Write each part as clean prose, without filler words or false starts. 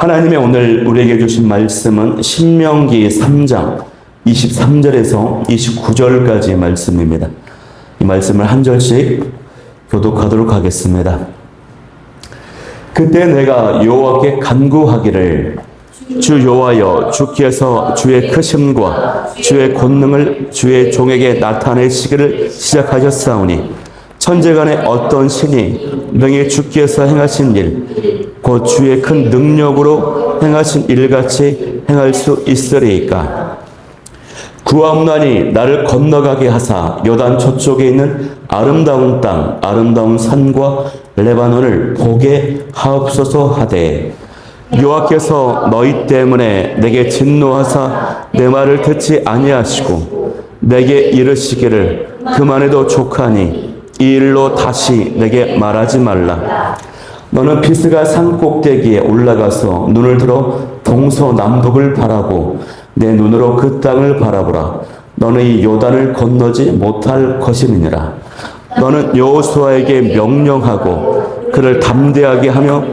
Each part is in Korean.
하나님의 오늘 우리에게 주신 말씀은 신명기 3장 23절에서 29절까지의 말씀입니다. 이 말씀을 한 절씩 교독하도록 하겠습니다. 그때 내가 여호와께 간구하기를 주 여호와여, 주께서 주의 크심과 주의 권능을 주의 종에게 나타내시기를 시작하셨사오니 천재간에 어떤 신이 능히 주께서 행하신 일, 곧 주의 큰 능력으로 행하신 일같이 행할 수 있으리이까. 구암난이 나를 건너가게 하사 요단 저쪽에 있는 아름다운 땅, 아름다운 산과 레바논을 보게 하옵소서 하되, 여호와께서 너희 때문에 내게 진노하사 내 말을 듣지 아니하시고 내게 이르시기를 그만해도 족하니 이 일로 다시 내게 말하지 말라. 너는 비스가 산 꼭대기에 올라가서 눈을 들어 동서남북을 바라고 내 눈으로 그 땅을 바라보라. 너는 이 요단을 건너지 못할 것이니라. 너는 여호수아에게 명령하고 그를 담대하게 하며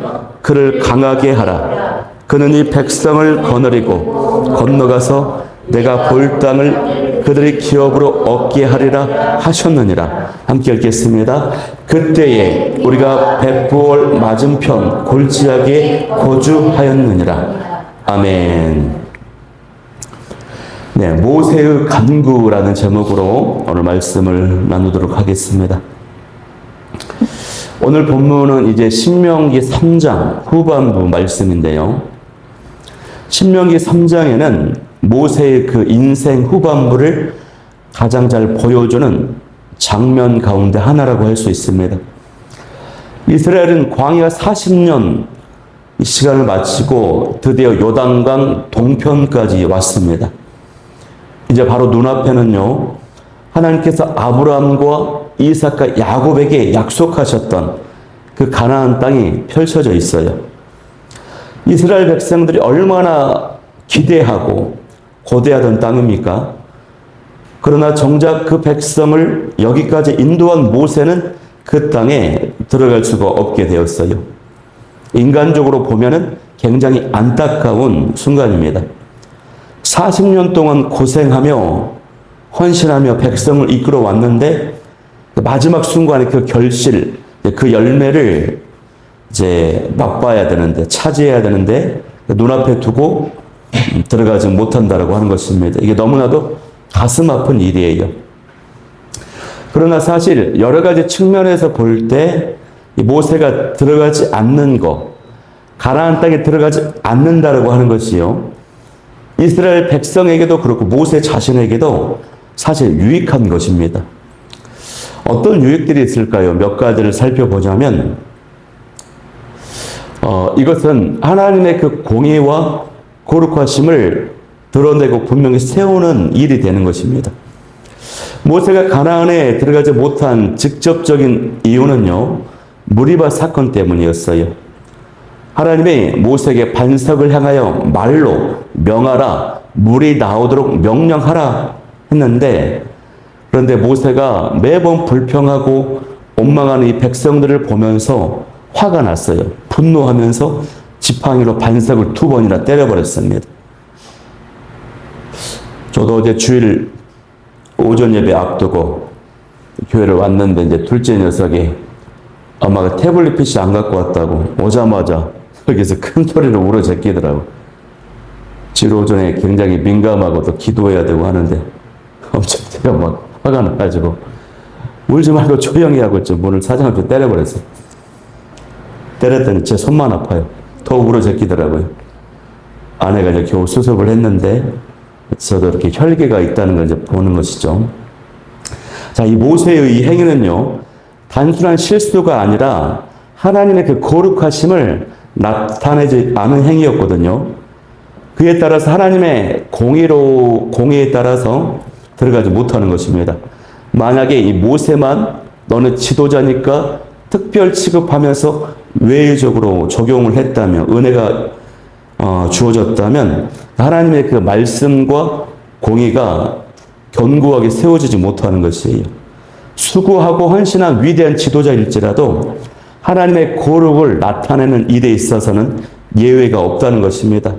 그를 강하게 하라. 그는 이 백성을 거느리고 건너가서 내가 볼 땅을 그들의 기업으로 얻게 하리라 하셨느니라. 함께 읽겠습니다. 그때에 우리가 벳부올 맞은편 골지하게 거주하였느니라. 아멘. 네, 모세의 간구라는 제목으로 오늘 말씀을 나누도록 하겠습니다. 오늘 본문은 이제 신명기 3장 후반부 말씀인데요. 신명기 3장에는 모세의 그 인생 후반부를 가장 잘 보여주는 장면 가운데 하나라고 할 수 있습니다. 이스라엘은 광야 40년 시간을 마치고 드디어 요단강 동편까지 왔습니다. 이제 바로 눈앞에는요, 하나님께서 아브라함과 이삭과 야곱에게 약속하셨던 그 가나안 땅이 펼쳐져 있어요. 이스라엘 백성들이 얼마나 기대하고 고대하던 땅입니까? 그러나 정작 그 백성을 여기까지 인도한 모세는 그 땅에 들어갈 수가 없게 되었어요. 인간적으로 보면은 굉장히 안타까운 순간입니다. 40년 동안 고생하며 헌신하며 백성을 이끌어 왔는데 마지막 순간에 그 결실, 그 열매를 이제 맛봐야 되는데, 차지해야 되는데 눈앞에 두고 들어가지 못한다라고 하는 것입니다. 이게 너무나도 가슴 아픈 일이에요. 그러나 사실 여러 가지 측면에서 볼 때 모세가 들어가지 않는 것, 가나안 땅에 들어가지 않는다라고 하는 것이요, 이스라엘 백성에게도 그렇고 모세 자신에게도 사실 유익한 것입니다. 어떤 유익들이 있을까요? 몇 가지를 살펴보자면, 이것은 하나님의 그 공의와 거룩하심을 드러내고 분명히 세우는 일이 되는 것입니다. 모세가 가나안에 들어가지 못한 직접적인 이유는요, 무리바 사건 때문이었어요. 하나님이 모세에게 반석을 향하여 말로 명하라, 물이 나오도록 명령하라 했는데, 그런데 모세가 매번 불평하고 원망하는 이 백성들을 보면서 화가 났어요. 분노하면서 지팡이로 반석을 2번이나 때려버렸습니다. 저도 어제 주일 오전 예배 앞두고 교회를 왔는데 이제 둘째 녀석이 엄마가 태블릿 PC 안 갖고 왔다고 오자마자 여기서 큰 소리로 울어 제끼더라고. 주일 오전에 굉장히 민감하고 또 기도해야 되고 하는데 엄청 제가 막 화가 나가지고 울지 말고 조용히 하고 좀 문을 사정없이 때려버렸어요. 때렸더니 제 손만 아파요. 더 울어 제끼더라고요. 아내가 이제 겨우 수습을 했는데 저도 이렇게 혈기가 있다는 걸 이제 보는 것이죠. 자, 이 모세의 이 행위는요, 단순한 실수가 아니라 하나님의 그 거룩하심을 나타내지 않은 행위였거든요. 그에 따라서 하나님의 공의에 따라서 들어가지 못하는 것입니다. 만약에 이 모세만 너는 지도자니까 특별 취급하면서 외유적으로 적용을 했다면, 은혜가 주어졌다면 하나님의 그 말씀과 공의가 견고하게 세워지지 못하는 것이에요. 수고하고 헌신한 위대한 지도자일지라도 하나님의 거룩을 나타내는 일에 있어서는 예외가 없다는 것입니다.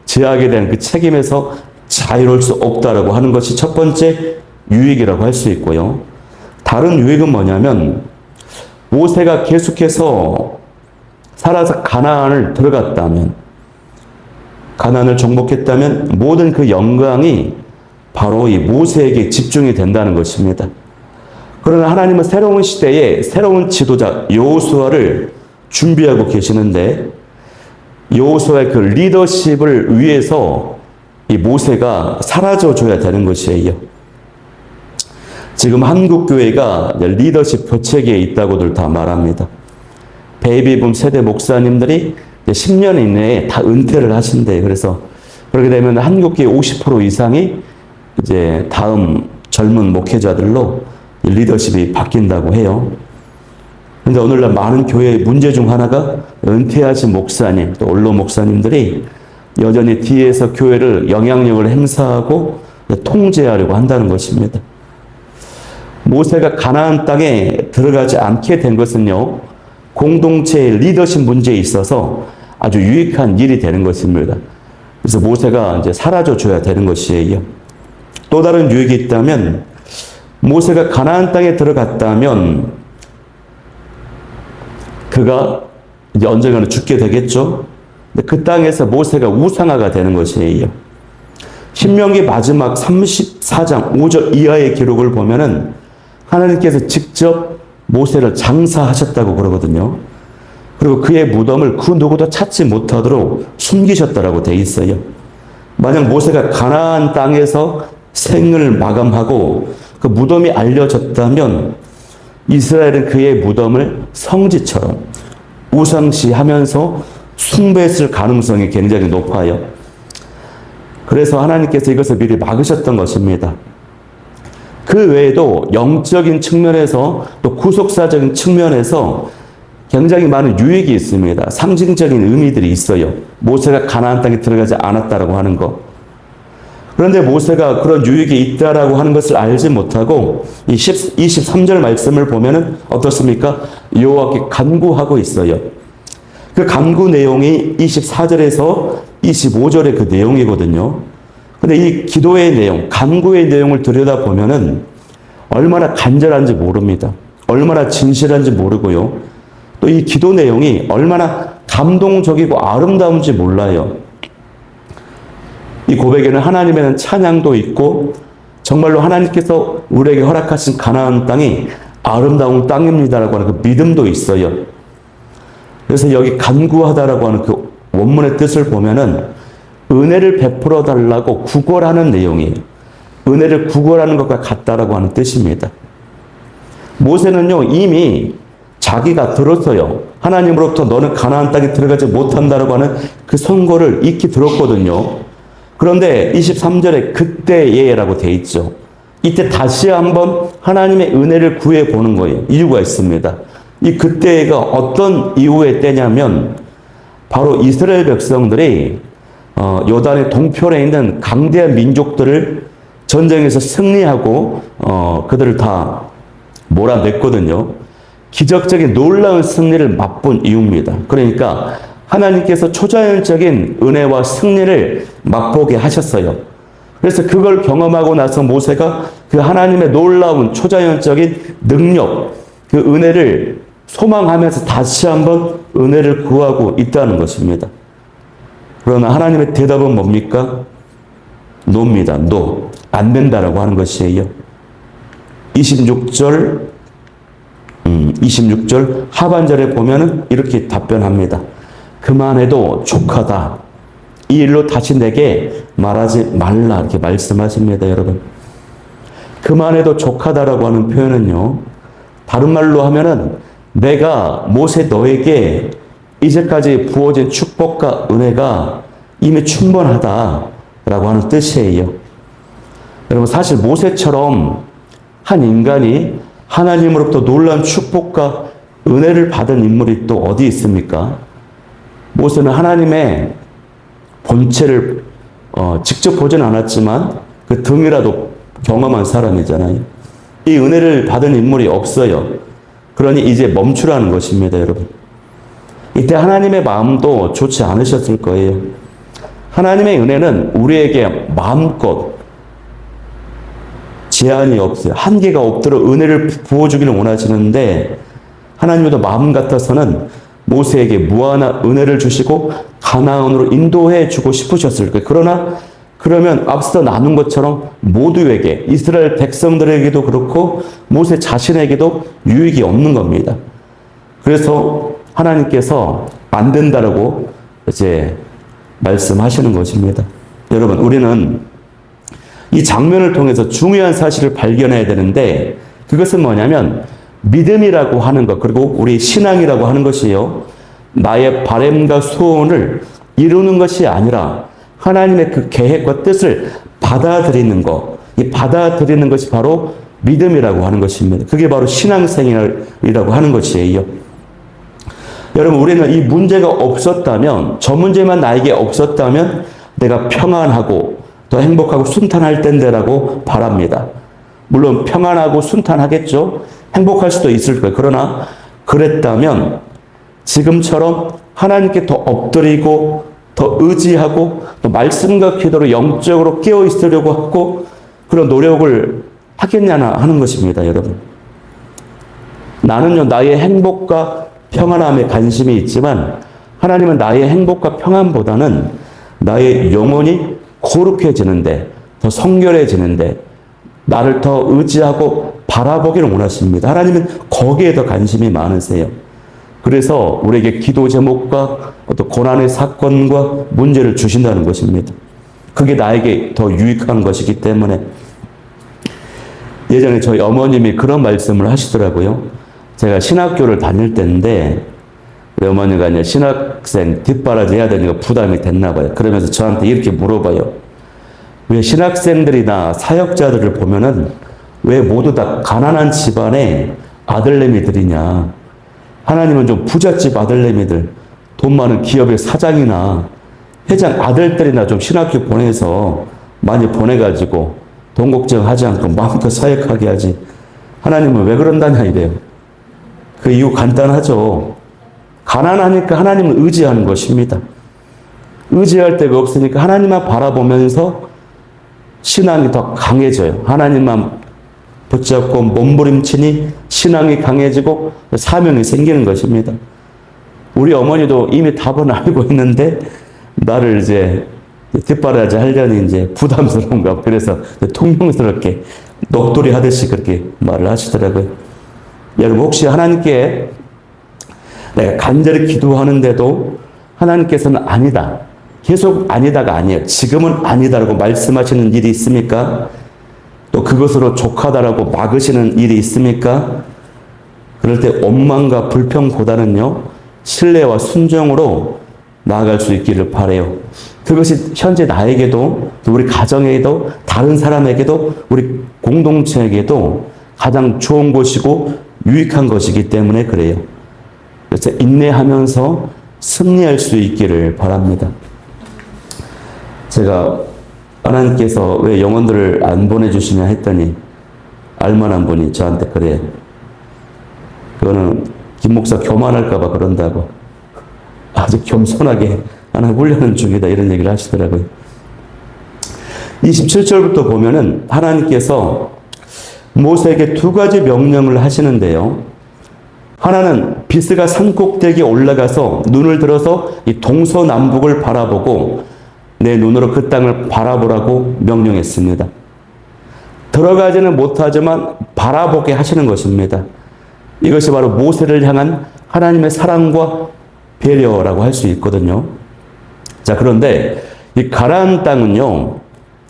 제약에 대한 그 책임에서 자유로울 수 없다라고 하는 것이 첫 번째 유익이라고 할 수 있고요. 다른 유익은 뭐냐면 모세가 계속해서 살아서 가나안을 들어갔다면, 가나안을 정복했다면 모든 그 영광이 바로 이 모세에게 집중이 된다는 것입니다. 그러나 하나님은 새로운 시대에 새로운 지도자 여호수아를 준비하고 계시는데, 여호수아의 그 리더십을 위해서 이 모세가 사라져줘야 되는 것이에요. 지금 한국 교회가 리더십 교체기에 있다고들 다 말합니다. 베이비붐 세대 목사님들이 10년 이내에 다 은퇴를 하신대요. 그래서 그렇게 되면 한국교회 50% 이상이 이제 다음 젊은 목회자들로 리더십이 바뀐다고 해요. 그런데 오늘날 많은 교회의 문제 중 하나가 은퇴하신 목사님, 또 원로 목사님들이 여전히 뒤에서 교회를 영향력을 행사하고 통제하려고 한다는 것입니다. 모세가 가나안 땅에 들어가지 않게 된 것은요, 공동체의 리더십 문제에 있어서 아주 유익한 일이 되는 것입니다. 그래서 모세가 이제 사라져줘야 되는 것이에요. 또 다른 유익이 있다면, 모세가 가나안 땅에 들어갔다면 그가 이제 언젠가는 죽게 되겠죠. 근데 그 땅에서 모세가 우상화가 되는 것이에요. 신명기 마지막 34장 5절 이하의 기록을 보면은 하나님께서 직접 모세를 장사하셨다고 그러거든요. 그리고 그의 무덤을 그 누구도 찾지 못하도록 숨기셨다라고 돼 있어요. 만약 모세가 가나안 땅에서 생을 마감하고 그 무덤이 알려졌다면 이스라엘은 그의 무덤을 성지처럼 우상시하면서 숭배했을 가능성이 굉장히 높아요. 그래서 하나님께서 이것을 미리 막으셨던 것입니다. 그 외에도 영적인 측면에서 또 구속사적인 측면에서 굉장히 많은 유익이 있습니다. 상징적인 의미들이 있어요. 모세가 가나안 땅에 들어가지 않았다라고 하는 것. 그런데 모세가 그런 유익이 있다라고 하는 것을 알지 못하고 이 23절 말씀을 보면은 어떻습니까? 여호와께 간구하고 있어요. 그 간구 내용이 24절에서 25절의 그 내용이거든요. 근데 이 기도의 내용, 간구의 내용을 들여다보면은 얼마나 간절한지 모릅니다. 얼마나 진실한지 모르고요. 또 이 기도 내용이 얼마나 감동적이고 아름다운지 몰라요. 이 고백에는 하나님에 대한 찬양도 있고 정말로 하나님께서 우리에게 허락하신 가나안 땅이 아름다운 땅입니다라고 하는 그 믿음도 있어요. 그래서 여기 간구하다라고 하는 그 원문의 뜻을 보면은 은혜를 베풀어 달라고 구걸하는 내용이에요. 은혜를 구걸하는 것과 같다라고 하는 뜻입니다. 모세는요, 이미 자기가 들었어요. 하나님으로부터 너는 가나안 땅에 들어가지 못한다라고 하는 그 선고를 익히 들었거든요. 그런데 23절에 그때에라고 돼 있죠. 이때 다시 한번 하나님의 은혜를 구해 보는 거예요. 이유가 있습니다. 이 그때가 어떤 이후의 때냐면 바로 이스라엘 백성들이 요단의 동편에 있는 강대한 민족들을 전쟁에서 승리하고 그들을 다 몰아냈거든요. 기적적인 놀라운 승리를 맛본 이유입니다. 그러니까 하나님께서 초자연적인 은혜와 승리를 맛보게 하셨어요. 그래서 그걸 경험하고 나서 모세가 그 하나님의 놀라운 초자연적인 능력, 그 은혜를 소망하면서 다시 한번 은혜를 구하고 있다는 것입니다. 그러나 하나님의 대답은 뭡니까? 노입니다. 노. 안 된다라고 하는 것이에요. 26절 하반절에 보면은 이렇게 답변합니다. 그만해도 족하다. 이 일로 다시 내게 말하지 말라. 이렇게 말씀하십니다, 여러분. 그만해도 족하다라고 하는 표현은요, 다른 말로 하면은 내가 모세 너에게 이제까지 부어진 축복과 은혜가 이미 충분하다라고 하는 뜻이에요. 여러분, 사실 모세처럼 한 인간이 하나님으로부터 놀라운 축복과 은혜를 받은 인물이 또 어디 있습니까? 모세는 하나님의 본체를 직접 보진 않았지만 그 등이라도 경험한 사람이잖아요. 이 은혜를 받은 인물이 없어요. 그러니 이제 멈추라는 것입니다, 여러분. 이때 하나님의 마음도 좋지 않으셨을 거예요. 하나님의 은혜는 우리에게 마음껏 제한이 없어요. 한계가 없도록 은혜를 부어주기를 원하시는데 하나님도 마음 같아서는 모세에게 무한한 은혜를 주시고 가나안으로 인도해 주고 싶으셨을 거예요. 그러면 앞서 나눈 것처럼 모두에게, 이스라엘 백성들에게도 그렇고 모세 자신에게도 유익이 없는 겁니다. 그래서 하나님께서 안 된다라고 이제 말씀하시는 것입니다. 여러분, 우리는 이 장면을 통해서 중요한 사실을 발견해야 되는데 그것은 뭐냐면 믿음이라고 하는 것, 그리고 우리 신앙이라고 하는 것이요, 나의 바람과 소원을 이루는 것이 아니라 하나님의 그 계획과 뜻을 받아들이는 것, 이 받아들이는 것이 바로 믿음이라고 하는 것입니다. 그게 바로 신앙생활이라고 하는 것이에요. 여러분, 우리는 이 문제가 없었다면, 저 문제만 나에게 없었다면 내가 평안하고 더 행복하고 순탄할 텐데라고 바랍니다. 물론 평안하고 순탄하겠죠. 행복할 수도 있을 거예요. 그러나 그랬다면 지금처럼 하나님께 더 엎드리고 더 의지하고 또 말씀과 기도로 영적으로 깨어 있으려고 하고 그런 노력을 하겠냐나 하는 것입니다, 여러분. 나는요, 나의 행복과 평안함에 관심이 있지만 하나님은 나의 행복과 평안보다는 나의 영혼이 거룩해지는데, 더 성결해지는데 나를 더 의지하고 바라보기를 원하십니다. 하나님은 거기에 더 관심이 많으세요. 그래서 우리에게 기도 제목과 어떤 고난의 사건과 문제를 주신다는 것입니다. 그게 나에게 더 유익한 것이기 때문에. 예전에 저희 어머님이 그런 말씀을 하시더라고요. 제가 신학교를 다닐 때인데 우리 어머니가 이제 신학생 뒷바라지 해야 되니까 부담이 됐나 봐요. 그러면서 저한테 이렇게 물어봐요. 왜 신학생들이나 사역자들을 보면은 왜 모두 다 가난한 집안의 아들내미들이냐. 하나님은 좀 부잣집 아들내미들, 돈 많은 기업의 사장이나 회장 아들들이나 좀 신학교 보내서 많이 보내가지고 돈 걱정하지 않고 마음껏 사역하게 하지. 하나님은 왜 그런다냐 이래요. 그 이유 간단하죠. 가난하니까 하나님을 의지하는 것입니다. 의지할 데가 없으니까 하나님만 바라보면서 신앙이 더 강해져요. 하나님만 붙잡고 몸부림치니 신앙이 강해지고 사명이 생기는 것입니다. 우리 어머니도 이미 답은 알고 있는데 나를 이제 뒷바라지 하려니 이제 부담스러운가 봐. 그래서 통명스럽게 녹돌이 하듯이 그렇게 말을 하시더라고요. 여러분, 혹시 하나님께 내가 간절히 기도하는데도 하나님께서는 아니다, 계속 아니다가 아니에요, 지금은 아니다라고 말씀하시는 일이 있습니까? 또 그것으로 족하다라고 막으시는 일이 있습니까? 그럴 때 원망과 불평보다는요, 신뢰와 순종으로 나아갈 수 있기를 바라요. 그것이 현재 나에게도, 또 우리 가정에게도, 다른 사람에게도, 우리 공동체에게도 가장 좋은 것이고 유익한 것이기 때문에 그래요. 그래서 인내하면서 승리할 수 있기를 바랍니다. 제가 하나님께서 왜 영혼들을 안 보내주시냐 했더니 알만한 분이 저한테 그래요. 그거는 김 목사 교만할까봐 그런다고. 아주 겸손하게 하나 훈련은 중이다 이런 얘기를 하시더라고요. 27절부터 보면은 하나님께서 모세에게 두 가지 명령을 하시는데요. 하나는 비스가 산 꼭대기에 올라가서 눈을 들어서 이 동서남북을 바라보고 내 눈으로 그 땅을 바라보라고 명령했습니다. 들어가지는 못하지만 바라보게 하시는 것입니다. 이것이 바로 모세를 향한 하나님의 사랑과 배려라고 할 수 있거든요. 자, 그런데 이 가나안 땅은요,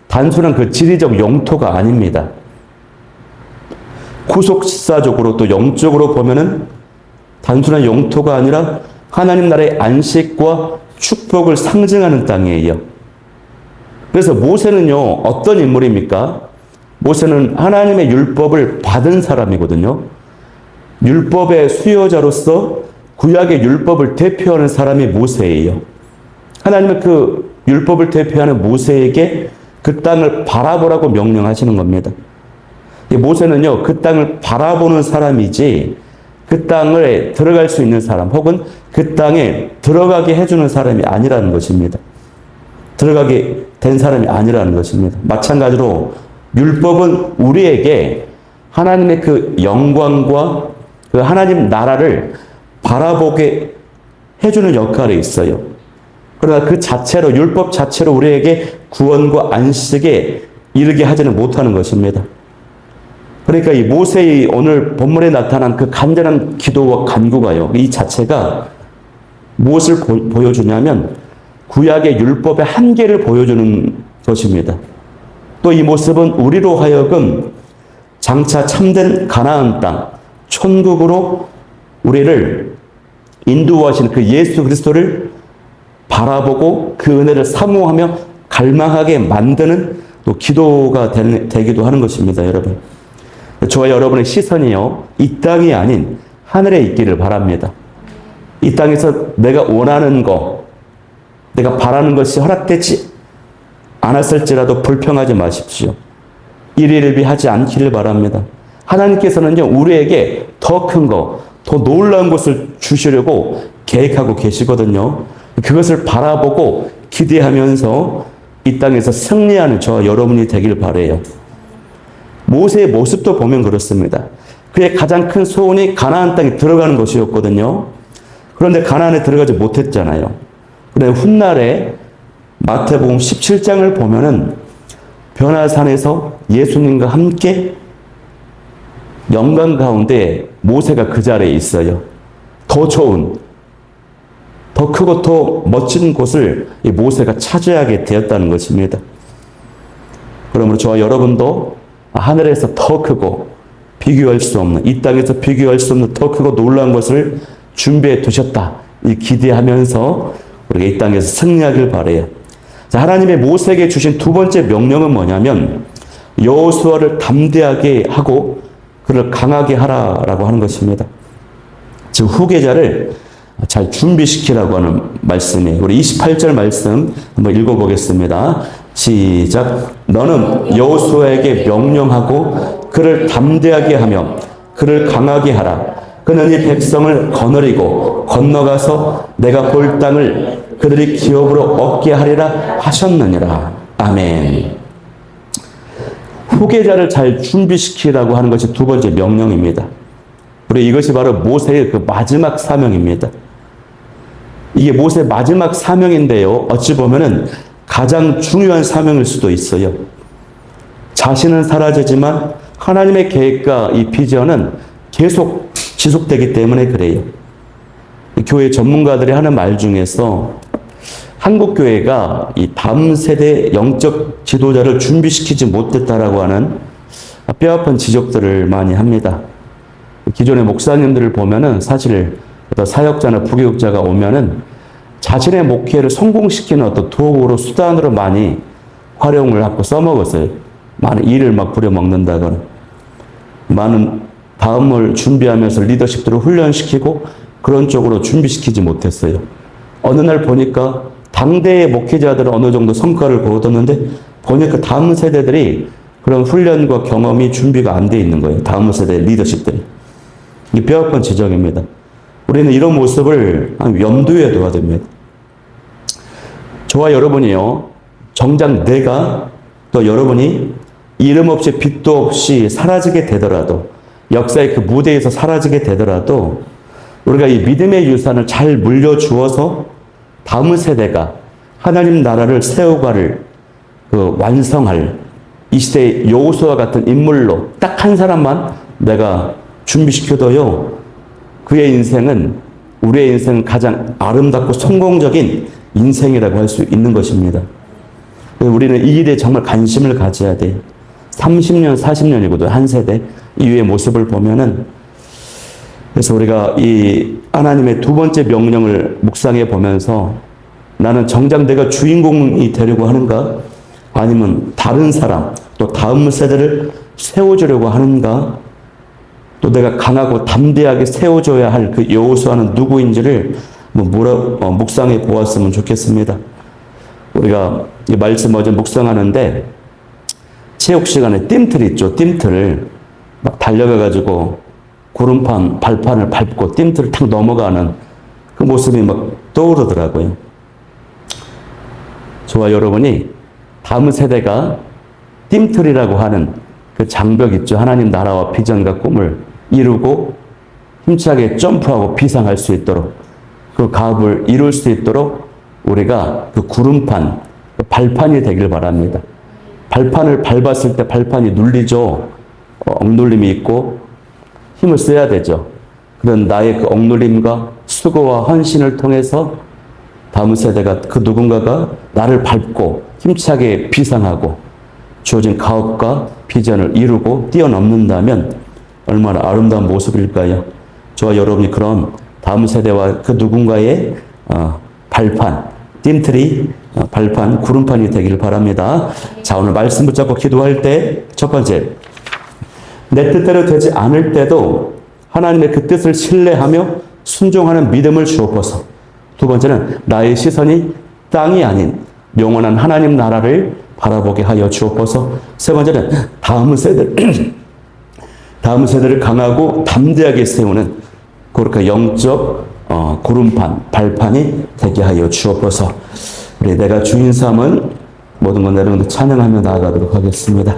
단순한 그 지리적 영토가 아닙니다. 구속사적으로 또 영적으로 보면은 단순한 영토가 아니라 하나님 나라의 안식과 축복을 상징하는 땅이에요. 그래서 모세는요, 어떤 인물입니까? 모세는 하나님의 율법을 받은 사람이거든요. 율법의 수요자로서 구약의 율법을 대표하는 사람이 모세예요. 하나님은 그 율법을 대표하는 모세에게 그 땅을 바라보라고 명령하시는 겁니다. 모세는요, 그 땅을 바라보는 사람이지 그 땅에 들어갈 수 있는 사람 혹은 그 땅에 들어가게 해주는 사람이 아니라는 것입니다. 들어가게 된 사람이 아니라는 것입니다. 마찬가지로 율법은 우리에게 하나님의 그 영광과 그 하나님 나라를 바라보게 해주는 역할이 있어요. 그러나 그 자체로, 율법 자체로 우리에게 구원과 안식에 이르게 하지는 못하는 것입니다. 그러니까 이 모세의 오늘 본문에 나타난 그 간절한 기도와 간구가요, 이 자체가 무엇을 보여주냐면 구약의 율법의 한계를 보여주는 것입니다. 또 이 모습은 우리로 하여금 장차 참된 가나안 땅, 천국으로 우리를 인도하시는 그 예수 그리스도를 바라보고 그 은혜를 사모하며 갈망하게 만드는 또 기도가 되기도 하는 것입니다, 여러분. 저와 여러분의 시선이요, 이 땅이 아닌 하늘에 있기를 바랍니다. 이 땅에서 내가 원하는 거, 내가 바라는 것이 허락되지 않았을지라도 불평하지 마십시오. 일일비하지 않기를 바랍니다. 하나님께서는요, 우리에게 더 큰 거, 더 놀라운 것을 주시려고 계획하고 계시거든요. 그것을 바라보고 기대하면서 이 땅에서 승리하는 저와 여러분이 되길 바라요. 모세의 모습도 보면 그렇습니다. 그의 가장 큰 소원이 가나안 땅에 들어가는 것이었거든요. 그런데 가나안에 들어가지 못했잖아요. 그런데 훗날에 마태복음 17장을 보면은 변화산에서 예수님과 함께 영광 가운데 모세가 그 자리에 있어요. 더 좋은, 더 크고 더 멋진 곳을 이 모세가 차지하게 되었다는 것입니다. 그러므로 저와 여러분도 하늘에서 더 크고 비교할 수 없는, 이 땅에서 비교할 수 없는 더 크고 놀라운 것을 준비해 두셨다, 이 기대하면서 우리가 이 땅에서 승리하길 바라요. 자, 하나님의 모세에게 주신 두 번째 명령은 뭐냐면 여호수아를 담대하게 하고 그를 강하게 하라라고 하는 것입니다. 즉 후계자를 잘 준비시키라고 하는 말씀이에요. 우리 28절 말씀 한번 읽어보겠습니다. 시작. 너는 여호수아에게 명령하고 그를 담대하게 하며 그를 강하게 하라. 그는 이 백성을 거느리고 건너가서 내가 볼 땅을 그들이 기업으로 얻게 하리라 하셨느니라. 아멘. 후계자를 잘 준비시키라고 하는 것이 두 번째 명령입니다. 우리 이것이 바로 모세의 그 마지막 사명입니다. 이게 모세의 마지막 사명인데요, 어찌 보면은 가장 중요한 사명일 수도 있어요. 자신은 사라지지만 하나님의 계획과 이 비전은 계속 지속되기 때문에 그래요. 교회 전문가들이 하는 말 중에서 한국 교회가 이 다음 세대 영적 지도자를 준비시키지 못했다라고 하는 뼈아픈 지적들을 많이 합니다. 기존의 목사님들을 보면은 사실 어떤 사역자나 부교육자가 오면은 자신의 목회를 성공시키는 어떤 도구로, 수단으로 많이 활용을 하고 써먹었어요. 많은 일을 막 부려먹는다거나, 많은 다음을 준비하면서 리더십들을 훈련시키고 그런 쪽으로 준비시키지 못했어요. 어느 날 보니까 당대의 목회자들은 어느 정도 성과를 거뒀는데 보니까 다음 세대들이 그런 훈련과 경험이 준비가 안 돼 있는 거예요. 다음 세대 리더십들이. 이게 뼈아픈 지적입니다. 우리는 이런 모습을 염두에 둬야 됩니다. 저와 여러분이요, 정작 내가 또 여러분이 이름 없이 빛도 없이 사라지게 되더라도, 역사의 그 무대에서 사라지게 되더라도 우리가 이 믿음의 유산을 잘 물려주어서 다음 세대가 하나님 나라를 세워갈, 완성할 이 시대의 여호수아 같은 인물로 딱 한 사람만 내가 준비시켜둬요. 그의 인생은, 우리의 인생은 가장 아름답고 성공적인 인생이라고 할 수 있는 것입니다. 우리는 이 일에 정말 관심을 가져야 돼요. 30년, 40년이거든, 한 세대 이후의 모습을 보면은. 그래서 우리가 이 하나님의 두 번째 명령을 묵상해 보면서 나는 정작 내가 주인공이 되려고 하는가? 아니면 다른 사람, 또 다음 세대를 세워주려고 하는가? 또 내가 강하고 담대하게 세워줘야 할 그 여호수아는 누구인지를 묵상해 보았으면 좋겠습니다. 우리가 이 말씀 어제 묵상하는데 체육 시간에 뜀틀 있죠. 뜀틀 막 달려가가지고 구름판, 발판을 밟고 띵틀을 탁 넘어가는 그 모습이 막 떠오르더라고요. 저와 여러분이 다음 세대가 띵틀이라고 하는 그 장벽 있죠. 하나님 나라와 비전과 꿈을 이루고 힘차게 점프하고 비상할 수 있도록 그 가업을 이룰 수 있도록 우리가 그 구름판, 그 발판이 되길 바랍니다. 발판을 밟았을 때 발판이 눌리죠. 억눌림이 있고 힘을 써야 되죠. 그런 나의 그 억눌림과 수고와 헌신을 통해서 다음 세대가 그 누군가가 나를 밟고 힘차게 비상하고 주어진 가업과 비전을 이루고 뛰어넘는다면 얼마나 아름다운 모습일까요? 저와 여러분이 그런 다음 세대와 그 누군가의 발판, 띵틀이 발판, 구름판이 되기를 바랍니다. 자, 오늘 말씀 붙잡고 기도할 때 첫 번째, 내 뜻대로 되지 않을 때도 하나님의 그 뜻을 신뢰하며 순종하는 믿음을 주옵소서. 두 번째는 나의 시선이 땅이 아닌 영원한 하나님 나라를 바라보게 하여 주옵소서. 세 번째는 다음 세대를 강하고 담대하게 세우는 그렇게 영적 구름판, 발판이 되게 하여 주옵소서. 우리 내가 주인 삼은 모든 것 내려놓고 찬양하며 나아가도록 하겠습니다.